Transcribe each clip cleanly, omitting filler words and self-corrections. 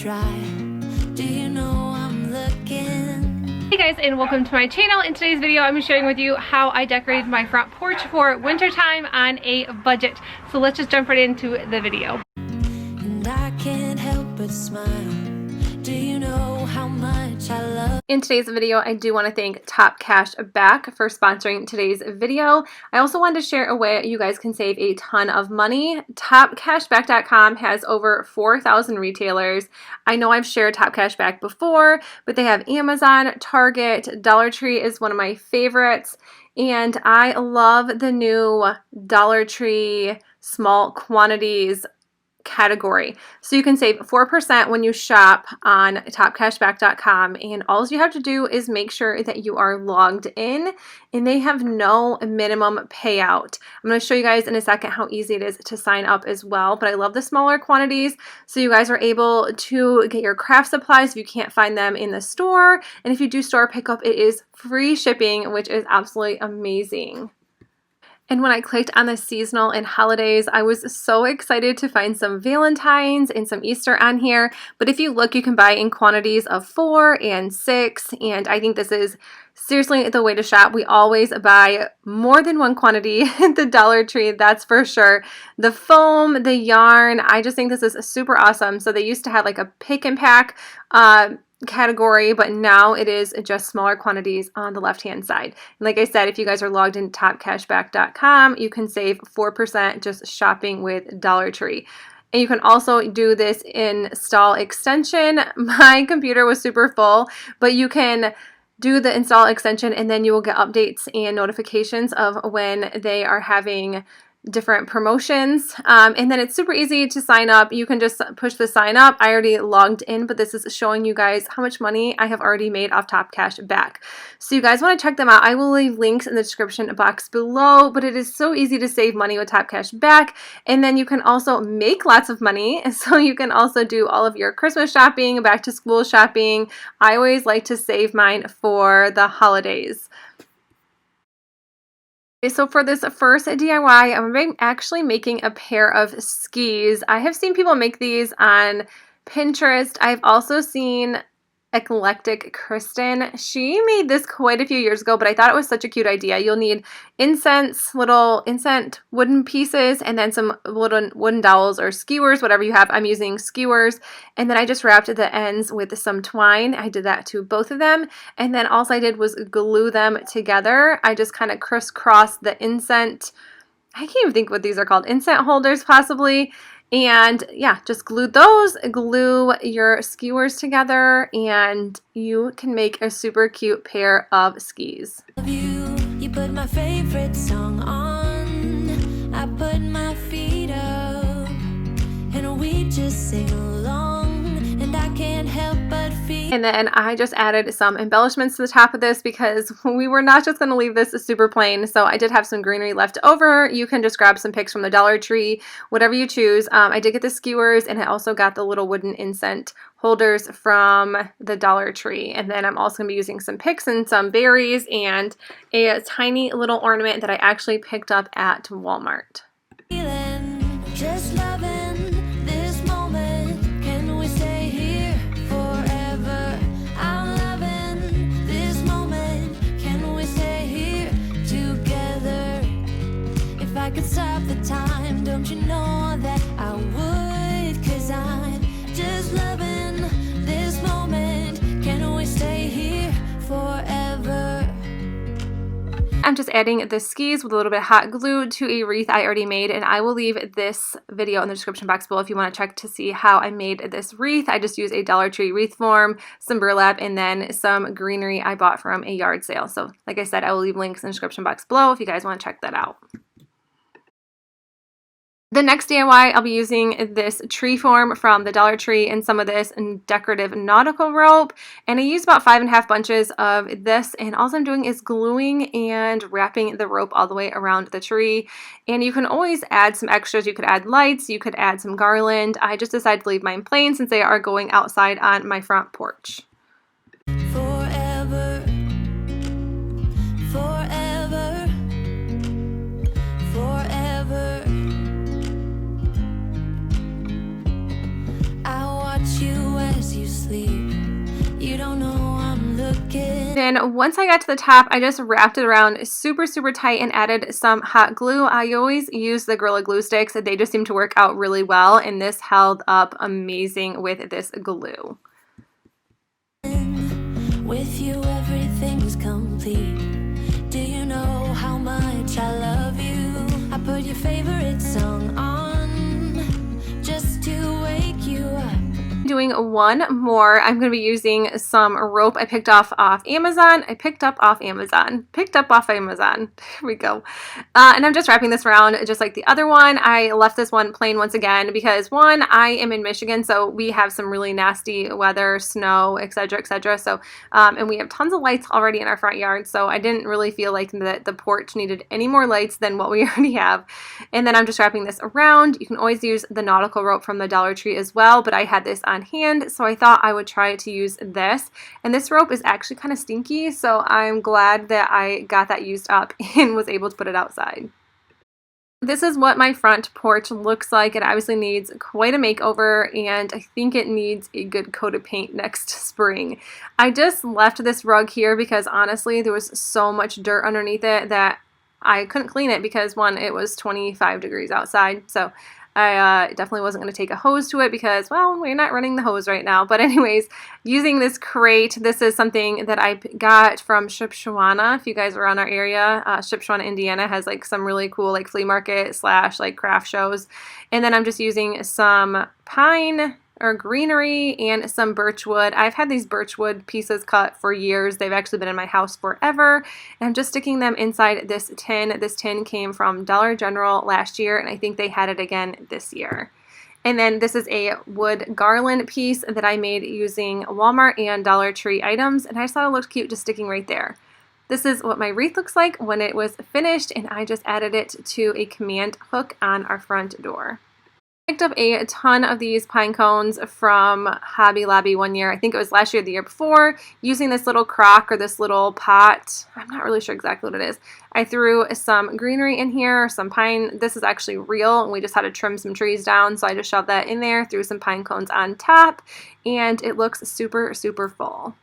try. Do you know I'm looking? Hey guys, and welcome to my channel. In today's video I'm sharing with you how I decorated my front porch for winter time on a budget. So let's just jump right into the video. And I can't help but smile. Do you know how much I love? In today's video, I do want to thank Top Cash Back for sponsoring today's video. I also wanted to share a way you guys can save a ton of money. TopCashback.com has over 4,000 retailers. I know I've shared Top Cash Back before, but they have Amazon, Target, Dollar Tree is one of my favorites. And I love the new Dollar Tree small quantities category. So you can save 4% when you shop on topcashback.com, and all you have to do is make sure that you are logged in, and they have no minimum payout. I'm going to show you guys in a second how easy it is to sign up as well, but I love the smaller quantities so you guys are able to get your craft supplies if you can't find them in the store, and if you do store pickup, it is free shipping, which is absolutely amazing. And when I clicked on the seasonal and holidays, I was so excited to find some Valentine's and some Easter on here. But if you look, you can buy in quantities of 4 and 6. And I think this is seriously the way to shop. We always buy more than one quantity at the Dollar Tree, that's for sure. The foam, the yarn, I just think this is super awesome. So they used to have like a pick and pack category, but now it is just smaller quantities on the left hand side. And like I said, if you guys are logged in topcashback.com, you can save 4% just shopping with Dollar Tree. And you can also do this install extension. My computer was super full, but you can do the install extension and then you will get updates and notifications of when they are having different promotions, and then it's super easy to sign up. You can just push the sign up. I already logged in, but this is showing you guys how much money I have already made off Top Cash Back. So you guys want to check them out. I will leave links in the description box below, but it is so easy to save money with Top Cash Back, and then you can also make lots of money. So you can also do all of your Christmas shopping, back to school shopping. I always like to save mine for the holidays. So for this first DIY, I'm actually making a pair of skis. I have seen people make these on Pinterest. I've also seen Eclectic Kristen. She made this quite a few years ago, but I thought it was such a cute idea. You'll need incense, little incense wooden pieces, and then some wooden dowels or skewers, whatever you have. I'm using skewers, and then I just wrapped the ends with some twine. I did that to both of them, and then all I did was glue them together. I just kind of crisscrossed the incense. I can't even think what these are called. Incense holders, possibly. And yeah, just glue those, glue your skewers together, and you can make a super cute pair of skis. You put my favorite song on. I put my feet up, and we just sing along, and I can't help but feel. And then I just added some embellishments to the top of this because we were not just going to leave this super plain. So I did have some greenery left over. You can just grab some picks from the Dollar Tree, whatever you choose. I did get the skewers, and I also got the little wooden incense holders from the Dollar Tree. And then I'm also going to be using some picks and some berries and a tiny little ornament that I actually picked up at Walmart. Just loving this moment. Can we stay here forever? I'm loving this moment. Can we stay here together? If I could stop the time, don't you know that I would? 'Cause I'm just loving this moment. Can we stay here forever? I'm just adding the skis with a little bit of hot glue to a wreath I already made, and I will leave this video in the description box below if you want to check to see how I made this wreath. I just used a Dollar Tree wreath form, some burlap, and then some greenery I bought from a yard sale. So like I said, I will leave links in the description box below if you guys want to check that out. The next DIY, I'll be using this tree form from the Dollar Tree and some of this decorative nautical rope. And I used about 5.5 bunches of this, and all I'm doing is gluing and wrapping the rope all the way around the tree. And you can always add some extras. You could add lights, you could add some garland. I just decided to leave mine plain since they are going outside on my front porch. Forever, forever, forever. I watch you as Then once I got to the top, I just wrapped it around super, super tight and added some hot glue. I always use the Gorilla Glue sticks. They just seem to work out really well, and this held up amazing with this glue. With you, everything's complete. Do you know how much I love you? I put your favorite song on just to wake you up. Doing one more, I'm going to be using some rope I picked up off Amazon. Here we go. And I'm just wrapping this around just like the other one. I left this one plain once again because one, I am in Michigan, so we have some really nasty weather, snow, etc., etc. So, and we have tons of lights already in our front yard, so I didn't really feel like that the porch needed any more lights than what we already have. And then I'm just wrapping this around. You can always use the nautical rope from the Dollar Tree as well, but I had this on hand, so I thought I would try to use this. And this rope is actually kind of stinky, so I'm glad that I got that used up and was able to put it outside. This is what my front porch looks like. It obviously needs quite a makeover, and I think it needs a good coat of paint next spring. I just left this rug here because honestly there was so much dirt underneath it that I couldn't clean it because one, it was 25 degrees outside, so I definitely wasn't going to take a hose to it because, well, we're not running the hose right now. But anyways, using this crate, this is something that I got from Shipshewana. If you guys are around our area, Shipshewana, Indiana has like some really cool like flea market / like craft shows. And then I'm just using some pine or greenery and some birch wood. I've had these birch wood pieces cut for years. They've actually been in my house forever. And I'm just sticking them inside this tin. This tin came from Dollar General last year, and I think they had it again this year. And then this is a wood garland piece that I made using Walmart and Dollar Tree items, and I just thought it looked cute just sticking right there. This is what my wreath looks like when it was finished, and I just added it to a command hook on our front door. I picked up a ton of these pine cones from Hobby Lobby one year. I think it was last year or the year before, using this little crock or this little pot. I'm not really sure exactly what it is. I threw some greenery in here, some pine. This is actually real, and we just had to trim some trees down, so I just shoved that in there, threw some pine cones on top, and it looks super, super full.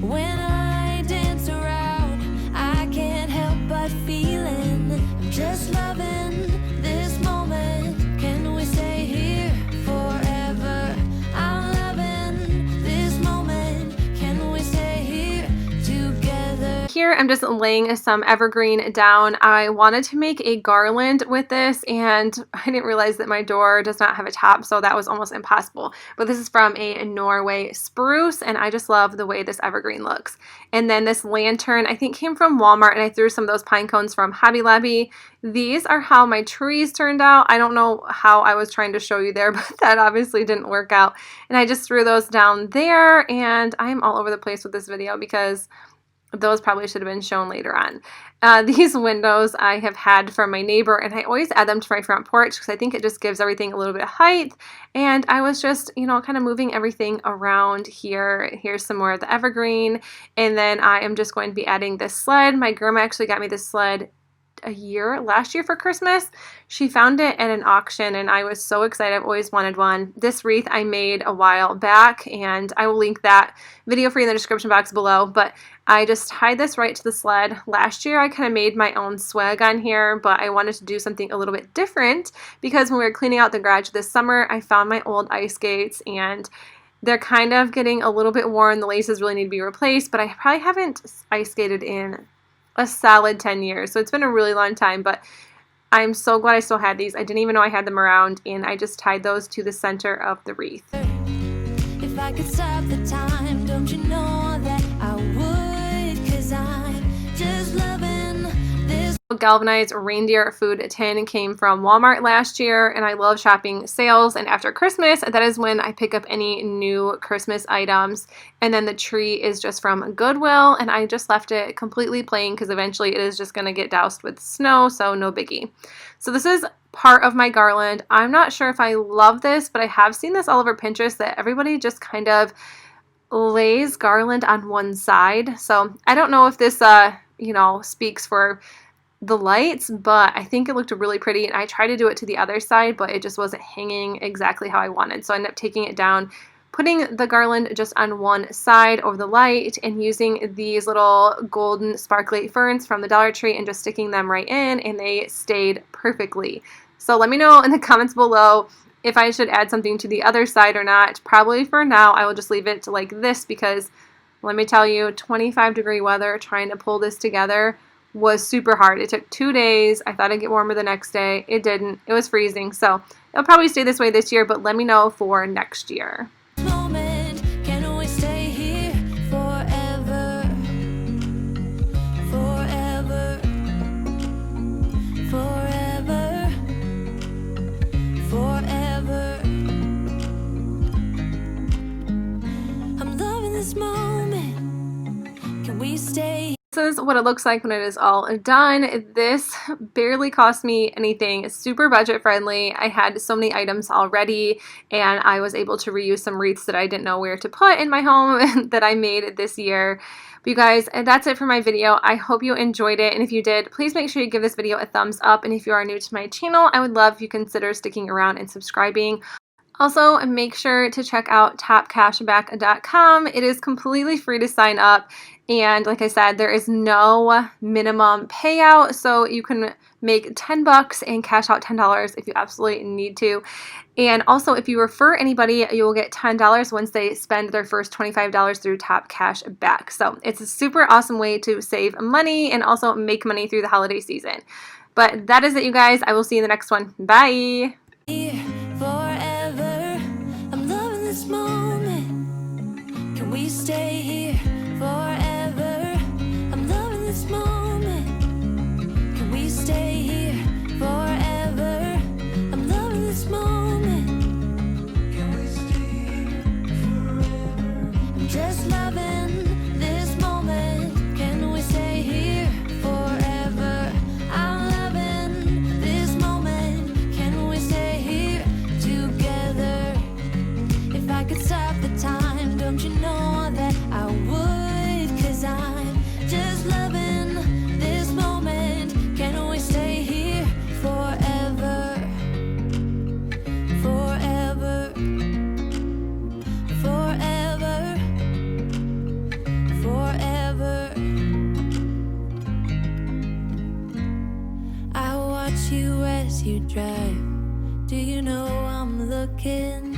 When I dance around, I can't help but feeling I'm just loving this moment. Can we stay here forever? I'm loving this moment. Can we stay here together? Here I'm just laying some evergreen down. I wanted to make a garland with this, and I didn't realize that my door does not have a top, so that was almost impossible. But this is from a Norway spruce, and I just love the way this evergreen looks. And then this lantern I think came from Walmart, and I threw some of those pine cones from Hobby Lobby. These are how my trees turned out. I don't know how I was trying to show you there, but that obviously didn't work out. And I just threw those down there, and I'm all over the place with this video because those probably should have been shown later on. These windows I have had from my neighbor, and I always add them to my front porch because I think it just gives everything a little bit of height. And I was just, you know, kind of moving everything around here. Here's some more of the evergreen. And then I am just going to be adding this sled. My grandma actually got me this sled last year for Christmas. She found it at an auction, and I was so excited. I've always wanted one. This wreath I made a while back, and I will link that video for you in the description box below, but I just tied this right to the sled. Last year I kind of made my own swag on here, but I wanted to do something a little bit different because when we were cleaning out the garage this summer, I found my old ice skates, and they're kind of getting a little bit worn. The laces really need to be replaced, but I probably haven't ice skated in a solid 10 years. So it's been a really long time, but I'm so glad I still had these. I didn't even know I had them around, and I just tied those to the center of the wreath. If I could stop the time, don't you know that I would? 'Cause I'm just loving this. Galvanized reindeer food tin came from Walmart last year, and I love shopping sales, and after Christmas, that is when I pick up any new Christmas items. And then the tree is just from Goodwill, and I just left it completely plain because eventually it is just going to get doused with snow, so no biggie. So this is part of my garland. I'm not sure if I love this, but I have seen this all over Pinterest that everybody just kind of lays garland on one side. So I don't know if this you know, speaks for the lights, but I think it looked really pretty, and I tried to do it to the other side, but it just wasn't hanging exactly how I wanted. So I ended up taking it down, putting the garland just on one side over the light and using these little golden sparkly ferns from the Dollar Tree and just sticking them right in, and they stayed perfectly. So let me know in the comments below if I should add something to the other side or not. Probably for now I will just leave it like this, because let me tell you, 25-degree weather trying to pull this together was super hard. It took 2 days. I thought it'd get warmer the next day. It didn't. It was freezing. So it'll probably stay this way this year, but let me know for next year. Moment, can we stay here forever? Forever. Forever. Forever. I'm loving this moment. Can we stay? This is what it looks like when it is all done. This barely cost me anything. It's super budget friendly. I had so many items already, and I was able to reuse some wreaths that I didn't know where to put in my home that I made this year. But you guys, that's it for my video. I hope you enjoyed it, and if you did, please make sure you give this video a thumbs up, and if you are new to my channel, I would love if you consider sticking around and subscribing. Also, make sure to check out topcashback.com. It is completely free to sign up, and like I said, there is no minimum payout, so you can make 10 bucks and cash out $10 if you absolutely need to. And also, if you refer anybody, you will get $10 once they spend their first $25 through Top Cash Back. So it's a super awesome way to save money and also make money through the holiday season. But that is it, you guys. I will see you in the next one. Bye! Forever. I'm loving this moment. Can we stay here forever? I'm loving this moment. Can we stay here forever? I'm loving this moment. Can we stay here forever? I'm just loving this moment. Can we stay here forever? I'm loving this moment. Can we stay here together? If I could stop the time, don't you know that I would? 'Cause I'm just loving this moment. Can we stay here forever? Forever. Forever. Forever. I watch you as you drive. Do you know I'm looking?